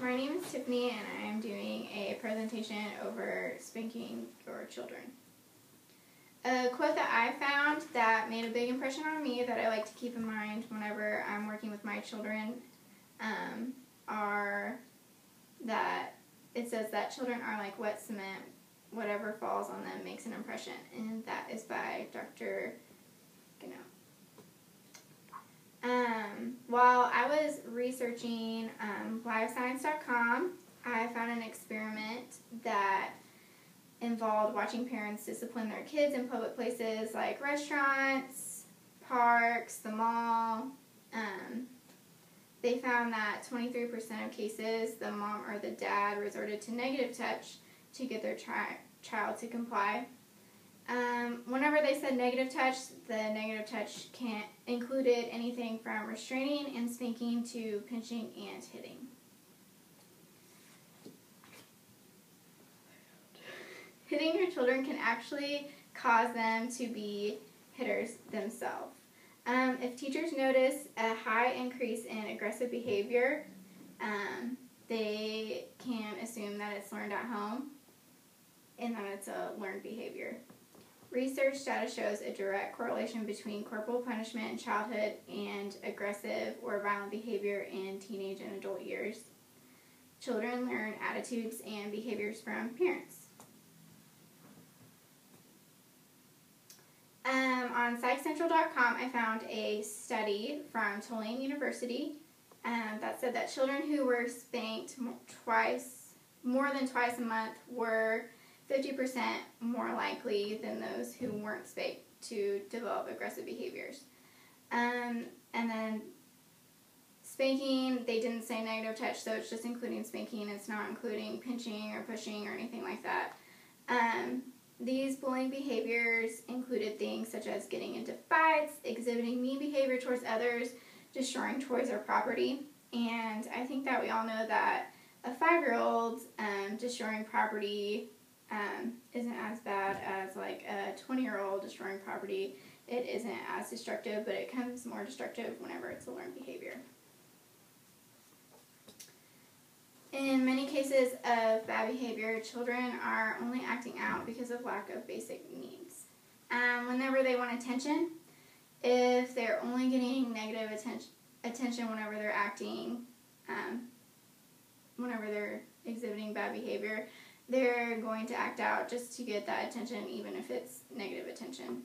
My name is Tiffany, and I am doing a presentation over spanking your children. A quote that I found that made a big impression on me that I like to keep in mind whenever I'm working with my children are that it says that children are like wet cement. Whatever falls on them makes an impression, and that is by Dr. While I was researching livescience.com, I found an experiment that involved watching parents discipline their kids in public places like restaurants, parks, the mall. They found that 23% of cases, the mom or the dad resorted to negative touch to get their child to comply. Whenever they said negative touch, the negative touch included anything from restraining and spanking to pinching and hitting. Hitting your children can actually cause them to be hitters themselves. If teachers notice a high increase in aggressive behavior, they can assume that it's learned at home and that it's a learned behavior. Research data shows a direct correlation between corporal punishment in childhood and aggressive or violent behavior in teenage and adult years. Children learn attitudes and behaviors from parents. On PsychCentral.com, I found a study from Tulane University that said that children who were spanked more than twice a month were 50% more likely than those who weren't spanked to develop aggressive behaviors. And then spanking, they didn't say negative touch, so it's just including spanking. It's not including pinching or pushing or anything like that. These bullying behaviors included things such as getting into fights, exhibiting mean behavior towards others, destroying toys or property. And I think that we all know that a 5-year-old destroying property isn't as bad as like a 20-year-old destroying property. It isn't as destructive, but it becomes more destructive whenever it's a learned behavior. In many cases of bad behavior, children are only acting out because of lack of basic needs. Whenever they want attention, if they're only getting negative attention whenever they're acting, whenever they're exhibiting bad behavior, they're going to act out just to get that attention, even if it's negative attention.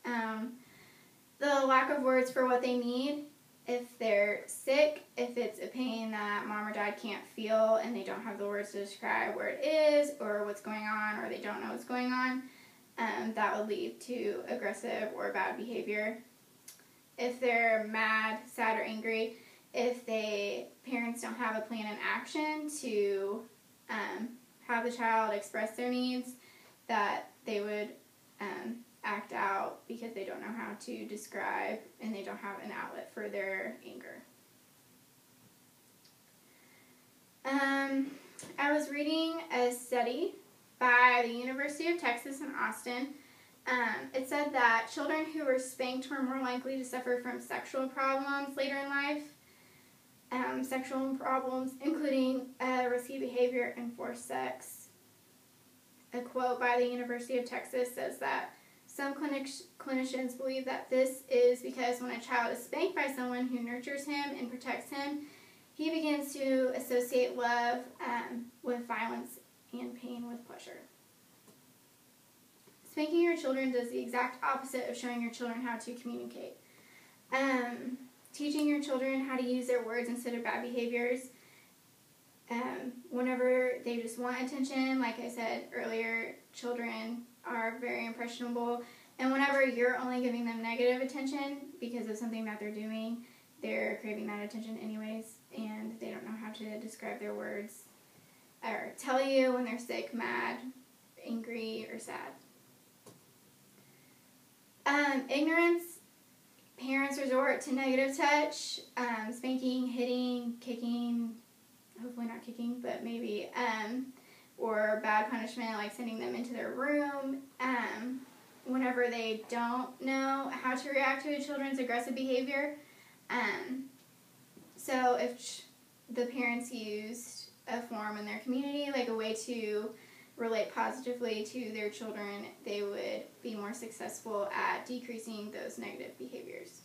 The lack of words for what they need, if they're sick, if it's a pain that mom or dad can't feel and they don't have the words to describe where it is or what's going on, or they don't know what's going on, that would lead to aggressive or bad behavior. If they're mad, sad, or angry, if parents don't have a plan in action to have the child express their needs, that they would act out because they don't know how to describe and they don't have an outlet for their anger. I was reading a study by the University of Texas in Austin. It said that children who were spanked were more likely to suffer from sexual problems later in life. Sexual problems including risky behavior and forced sex. A quote by the University of Texas says that some clinicians believe that this is because when a child is spanked by someone who nurtures him and protects him, he begins to associate love with violence and pain with pleasure. Spanking your children does the exact opposite of showing your children how to communicate. Teaching your children how to use their words instead of bad behaviors. Whenever they just want attention, like I said earlier, children are very impressionable, and whenever you're only giving them negative attention because of something that they're doing, they're craving that attention anyways, and they don't know how to describe their words or tell you when they're sick, mad, angry, or sad. Ignorance. Parents resort to negative touch, spanking, hitting, kicking, hopefully not kicking, but maybe, or bad punishment like sending them into their room, whenever they don't know how to react to a children's aggressive behavior. So if the parents used a form in their community, like a way to relate positively to their children, they would be more successful at decreasing those negative behaviors.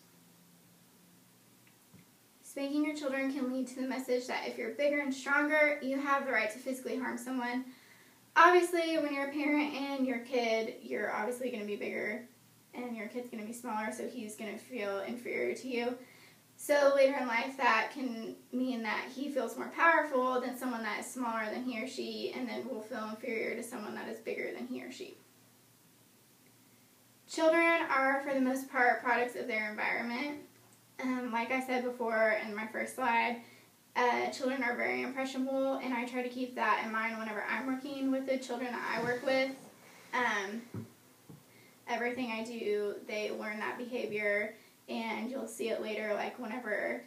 Spanking your children can lead to the message that if you're bigger and stronger, you have the right to physically harm someone. Obviously, when you're a parent and your kid, you're obviously going to be bigger and your kid's going to be smaller, so he's going to feel inferior to you. So later in life, that can mean that he feels more powerful than someone that is smaller than he or she, and then will feel inferior to someone that is bigger than he or she. Children are, for the most part, products of their environment. Like I said before in my first slide, children are very impressionable, and I try to keep that in mind whenever I'm working with the children that I work with. Everything I do, they learn that behavior, and you'll see it later, like whenever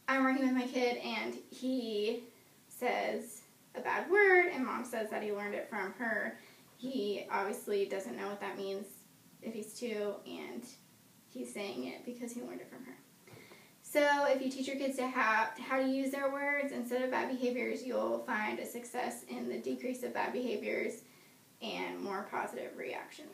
I'm working with my kid and he says a bad word and mom says that he learned it from her, he obviously doesn't know what that means if he's 2, and he's saying it because he learned it from her. So if you teach your kids how to use their words instead of bad behaviors, you'll find a success in the decrease of bad behaviors and more positive reaction.